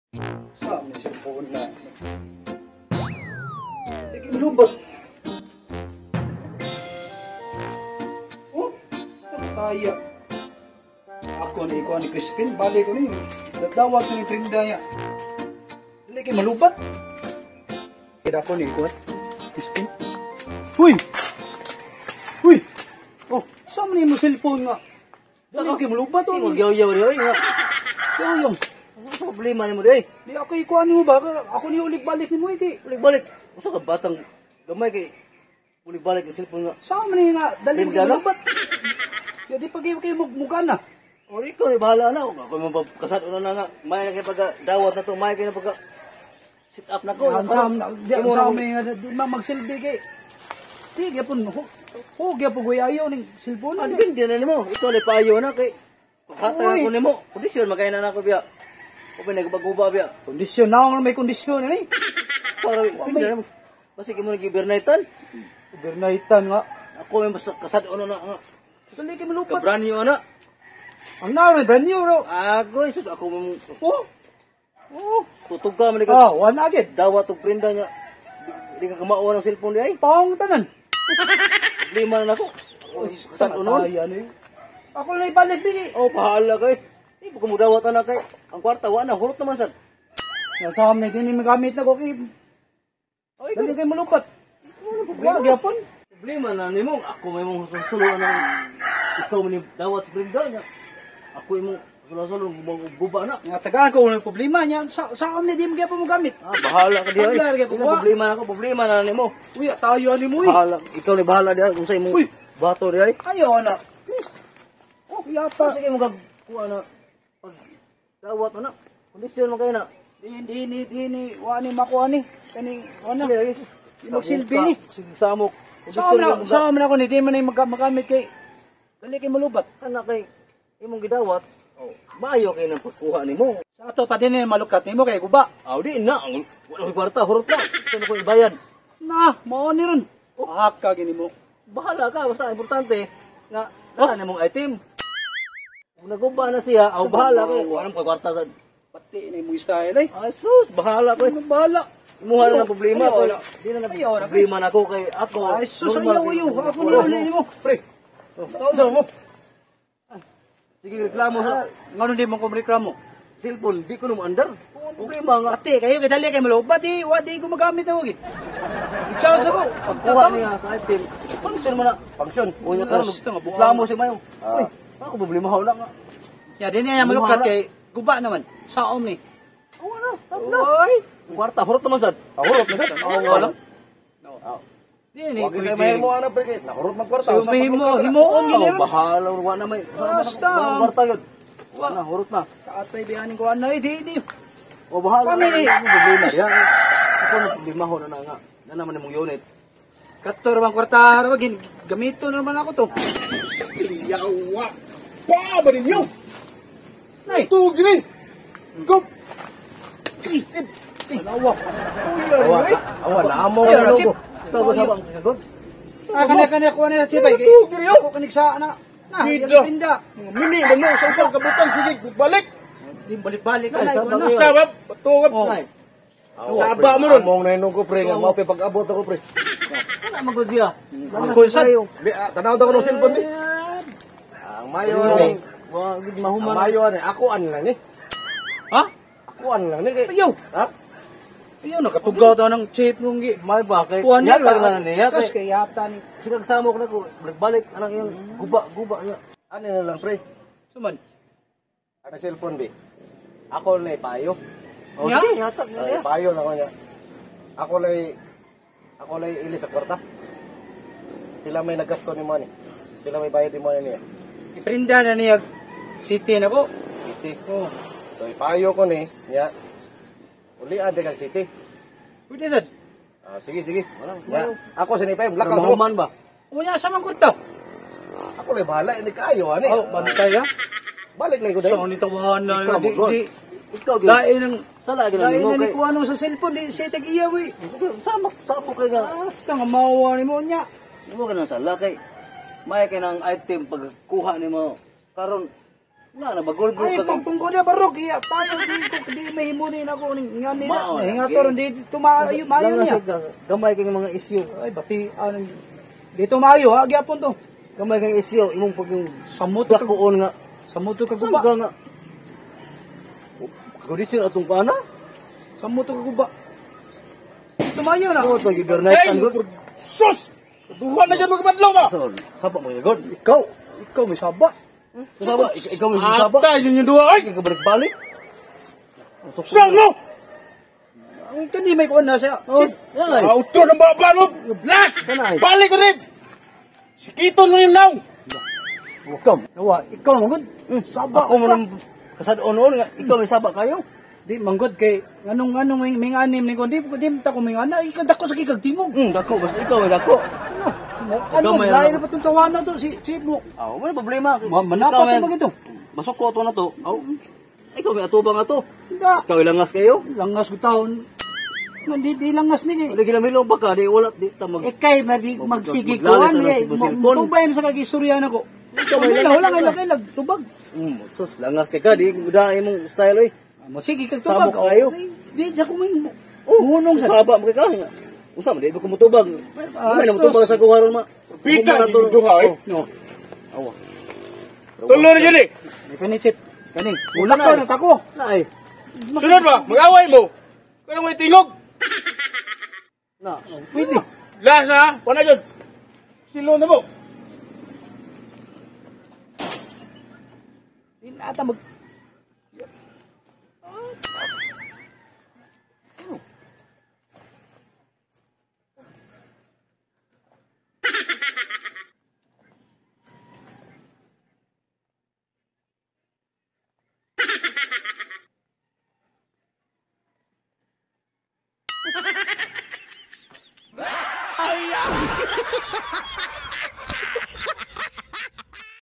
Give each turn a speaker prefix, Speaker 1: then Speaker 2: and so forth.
Speaker 1: Sa may cellphone na. Sige, malubot. Oh, tataya. Ako ni Crispin, balik ko ni. Datawag ko ni Prinda niya. Lagi malubat. Kaya ako ni Crispin. Huy! Huy! Oh, saan mo cellphone nga? Dali kayo malubat o?
Speaker 2: Magyaw-yaw rin nga.
Speaker 1: Yung.
Speaker 2: Ano sa problema ni mo di?
Speaker 1: Di ako ikuan mo ba? Ako ni ulit-balik ni mo iti.
Speaker 2: Balik-balik. Usa ka batang gamay kay balik-balik yung cellphone nga.
Speaker 1: Saan mo nga? Dali mo
Speaker 2: Prinda
Speaker 1: kayo
Speaker 2: na?
Speaker 1: malubat. Di pag-kayo mugmugan na.
Speaker 2: O ikaw ni bahala na. Ako mo kasat una na nga. May na kayo pagka-dawat na to. May kayo na pagka-sit up na ko.
Speaker 1: Di sa amin nga, di ma magsilbi kay. Di, gyapon mo. Gyapon ko ayaw ng cellphone.
Speaker 2: Ano hindi na ni mo? Ito ni payo na kay. Hatay ako ni mo. Kondisyon magkainan ako biya. O ba nagbaguba biya.
Speaker 1: Kondisyon na ako may kondisyon eh.
Speaker 2: Para pinda na mo. Basta kimo nag-ibernightan.
Speaker 1: Overnightan nga.
Speaker 2: Ako yung basta kasat una na nga.
Speaker 1: Dali kayo malubat.
Speaker 2: Kabrani yun na.
Speaker 1: Ang naroon, brand new bro.
Speaker 2: Ako, isus ako mong
Speaker 1: Oh.
Speaker 2: tutug ka man
Speaker 1: Ah, one agad.
Speaker 2: dawat og prenda niya. Di ka kamao ng cellphone di ay.
Speaker 1: Pang tanan.
Speaker 2: Lima na ako. Kasat unon.
Speaker 1: Ay, ano yun? Ako na ibalik bigi.
Speaker 2: Oh, pahala kay. Di ko mo dawat na kay. Ang kwarta wa na hulot naman sad.
Speaker 1: Nasa amin, hindi magamit na ko kay.
Speaker 2: Ay,
Speaker 1: Dali kayo malubat.
Speaker 2: ano
Speaker 1: Wala,
Speaker 2: problema?
Speaker 1: gyapon.
Speaker 2: Problema na nimo. Ako may mong susuluan ng ikaw man ni dawat sa prenda niya. Ako imong solo guba na.
Speaker 1: Nga tagaan ko ng problema niya. Sa amin, di mo gyapon mo gamit.
Speaker 2: Ah, bahala ka di ay.
Speaker 1: Paglar, gyapon.
Speaker 2: Problema na ako, problema na nimo.
Speaker 1: Uy, tayo ani mo eh.
Speaker 2: Bahala, ikaw ni bahala di ay. Kung sa imong
Speaker 1: Uy.
Speaker 2: bato di ay.
Speaker 1: Ayaw na. Oh, yata.
Speaker 2: Sige mo kuha na pag dawat na. Kondisyon mo kayo na.
Speaker 1: Di wani makuha ni. Kani, wala. Di magsilbi ni.
Speaker 2: Sige samok.
Speaker 1: Sa amin ako ni, di man na magamit kay. Dali kay malubat.
Speaker 2: Kana kay imong gidawat. Oh, maayo kay nang pagkuha nimo.
Speaker 1: Sa ato, pati na malukat ni mo kay guba.
Speaker 2: Aw di na, wala ko kwarta, hurot na. Saan ko ibayad?
Speaker 1: Na, mao ni ron. Haka gini mo.
Speaker 2: Bahala ka, basta importante nga na nimong item. Kung naguba na siya, aw bahala kay wala ko kwarta sa.
Speaker 1: Pati na mo style ay.
Speaker 2: Ay sus, bahala ko.
Speaker 1: Ano bahala?
Speaker 2: Imuha na ng problema
Speaker 1: Ayaw
Speaker 2: ko.
Speaker 1: na.
Speaker 2: Di na
Speaker 1: Ayaw na,
Speaker 2: problema na ako kay ako.
Speaker 1: Ay, sus,
Speaker 2: normal
Speaker 1: ayaw,
Speaker 2: kay-
Speaker 1: ayaw. Ako ni uli ni mo. Pre. Tawag mo.
Speaker 2: Sige, reklamo sa
Speaker 1: Ngano di mo ko reklamo?
Speaker 2: cellphone, di ko nung andar. Kung problema nga.
Speaker 1: Ate, kayo kay dali kay malubat di. Di ko magamit na wagit. Chance ako.
Speaker 2: Pagkuha niya sa item, function mo na. Function. Unya ka
Speaker 1: Yes, ito nga, buka
Speaker 2: reklamo si Mayo. Uy, ako problema ho lang nga.
Speaker 1: Ya, di niya malukat kay guba naman. Sa om ni.
Speaker 2: Wala, tabla. Oy, kwarta hurot naman sad.
Speaker 1: Hurot na sad.
Speaker 2: Oo, wala.
Speaker 1: Di ni
Speaker 2: Wag kay may mo ana pre, nahurot man kwarta.
Speaker 1: So, himuon gini ron.
Speaker 2: Bahala wa na may.
Speaker 1: Basta.
Speaker 2: Kwarta yun. Wa na hurot na.
Speaker 1: Kaatay biyanin ko ano di.
Speaker 2: O bahala.
Speaker 1: Kami.
Speaker 2: Ano problema yan? Ako na problema ho na nga. Na naman imong unit.
Speaker 1: Kator bang kwarta ra gin gamito naman ako to.
Speaker 3: Yawa! Pa ba ninyo?
Speaker 1: Nay,
Speaker 3: Ito, gini! Gop!
Speaker 1: alawa.
Speaker 2: Awa na amo
Speaker 1: Ayaw,
Speaker 2: na
Speaker 1: Chip.
Speaker 2: logo. Tago sa bang sagod.
Speaker 1: Kanya ko na chibay.
Speaker 3: Ito, gini
Speaker 1: Ako kanig sa na.
Speaker 3: Pinda.
Speaker 1: Pinda.
Speaker 3: Mini ba mo? Sa isang kabutan, sige, balik!
Speaker 1: Di balik-balik ka
Speaker 2: Ay,
Speaker 1: na.
Speaker 2: sa
Speaker 1: Ikaw na.
Speaker 2: bagay.
Speaker 3: Sabab, patungap!
Speaker 2: Ay.
Speaker 3: Saba mo ron!
Speaker 2: Among na inong ko pre, nga mo pe pag-abot ako pre. Ano magod dia?
Speaker 1: Ako sa
Speaker 3: Tanaw daw ko ng cellphone ni.
Speaker 2: Ang mayo
Speaker 3: Ay.
Speaker 2: ni. Wa gid mahuman.
Speaker 3: Mayo ani, ako an lang ni.
Speaker 1: Ha?
Speaker 3: Ako an lang ni.
Speaker 1: Ayaw.
Speaker 3: Ha?
Speaker 1: Ayaw nakatugaw daw ng chip nung gi.
Speaker 2: May ba kay
Speaker 1: Kuha niya
Speaker 2: yata na niya
Speaker 1: Kas
Speaker 2: kay
Speaker 1: kay yata ni.
Speaker 2: sigang samok na ko balik anang yung guba niya.
Speaker 3: Ano na lang pre?
Speaker 1: Suman.
Speaker 3: Ano cellphone bi? Ako na payo.
Speaker 2: O
Speaker 1: Niya?
Speaker 2: sige, yata
Speaker 3: Ay,
Speaker 2: niya.
Speaker 3: payo na ko niya. Ako lay ilis sa kwarta. Sila may nagasto ni mo ni. Sila may bayad ni mo niya.
Speaker 1: Iprinda na niya city na ko.
Speaker 3: City.
Speaker 1: Oh.
Speaker 3: So ipayo ko ni niya. Uli ade kag city.
Speaker 1: Pwede sad.
Speaker 3: Sige, sige.
Speaker 2: Walang
Speaker 3: Ya, ako sinipay,
Speaker 2: Ano
Speaker 3: lakas ko.
Speaker 2: mahuman ba?
Speaker 1: Unya sa man kurta.
Speaker 3: Ako lay bahala, hindi kayo, ani.
Speaker 1: Oh, bantay ha.
Speaker 3: Balik lang ko dahil.
Speaker 1: So ni tawahan na
Speaker 2: Ikaw,
Speaker 1: di
Speaker 2: Bugron.
Speaker 1: di
Speaker 2: Ikaw gyud.
Speaker 1: lain ng
Speaker 2: Sala gyud
Speaker 1: lain
Speaker 2: mo
Speaker 1: na ni
Speaker 2: kay.
Speaker 1: kuha sa cellphone di siya tag iya wi.
Speaker 2: Samok kay nga.
Speaker 1: Basta nga mawa ni mo nya.
Speaker 2: Imo ka nang sala kay may kay nang item pagkuha nimo karon Na bagol-gol
Speaker 1: Ay,
Speaker 2: ka kay.
Speaker 1: pagtungko niya barok, iya, tayo di may himunin ako ng nga nila.
Speaker 2: Mao,
Speaker 1: Hinga
Speaker 2: lagi.
Speaker 1: to ron, di tumayo, mayo niya.
Speaker 2: Gamay kay mga isyu.
Speaker 1: Ay, bati, dito mayo, ha, gyapon to.
Speaker 2: Gamay kay isyu imong pag yung
Speaker 1: Samot ka,
Speaker 2: dakuon nga.
Speaker 1: samot ka
Speaker 2: Guba
Speaker 1: guba.
Speaker 2: nga. Kondisyon atong pana.
Speaker 1: Samot ka guba. Tumayo na.
Speaker 2: Ako to gibernight ang good.
Speaker 4: Sus! Duha na dyan magkabadlaw ba?
Speaker 2: So, sapa mo god.
Speaker 1: Ikaw may saba.
Speaker 2: Sapa, ikaw mo sapa.
Speaker 4: Atay yun yung duha ay!
Speaker 2: Ikaw balik-balik.
Speaker 4: Saan mo?
Speaker 1: Ang kani may kuan na siya.
Speaker 2: Oh, ay.
Speaker 4: Auto ng baba mo! Blast!
Speaker 2: Kanay.
Speaker 4: Balik ko rin! Sikiton mo yung naw!
Speaker 2: Welcome.
Speaker 1: Nawa, ikaw manggod. Saba
Speaker 2: Ako mo nang kasad-on nga ikaw may saba kayo.
Speaker 1: Di manggod kay anong may anim ni kundi di ta ko may ana ikaw dako sa kigagtimog.
Speaker 2: Dako basta ikaw ay dako.
Speaker 1: Ano
Speaker 2: may
Speaker 1: lain
Speaker 2: ano.
Speaker 1: na patong tawanan to si mo.
Speaker 2: Wala problema.
Speaker 1: Manapat mo gito.
Speaker 2: Masok ko to na to. Ikaw may atubang ato.
Speaker 1: Da,
Speaker 2: Ikaw ilangas kayo.
Speaker 1: langas ko taon. Di langas ni kay.
Speaker 2: Wala ginamilo ba ka? Di wala di ta mag
Speaker 1: Kay magsigi ko
Speaker 2: Maglalis
Speaker 1: an
Speaker 2: na
Speaker 1: eh.
Speaker 2: si Busilpon.
Speaker 1: Tubay sa kagistorya na ko.
Speaker 2: Ikaw may
Speaker 1: Wala
Speaker 2: langas
Speaker 1: nga ilagay tubag.
Speaker 2: Sus, langas ka di dai mong style oy.
Speaker 1: Mo sige kag
Speaker 2: Sabok
Speaker 1: tubag.
Speaker 2: kayo.
Speaker 1: Di ja ko may
Speaker 2: Munong sa saba mo ka. Usa man di ko mutubag. May na mutubag sa kuwaron ma.
Speaker 4: Pita,
Speaker 2: Humana to.
Speaker 4: yung duha, eh.
Speaker 2: No. Awa.
Speaker 4: Tulo na dyan eh!
Speaker 1: May kani-chip. Kani.
Speaker 2: Wala
Speaker 1: Ulak
Speaker 2: na
Speaker 1: ko
Speaker 2: eh.
Speaker 1: na tako.
Speaker 2: Naay.
Speaker 4: Sunod ba? Mag-away mo! Kaya may tingog!
Speaker 2: Na.
Speaker 1: Pwede.
Speaker 4: Last na! Wala dyan! Silo na mo!
Speaker 1: Di na ata mag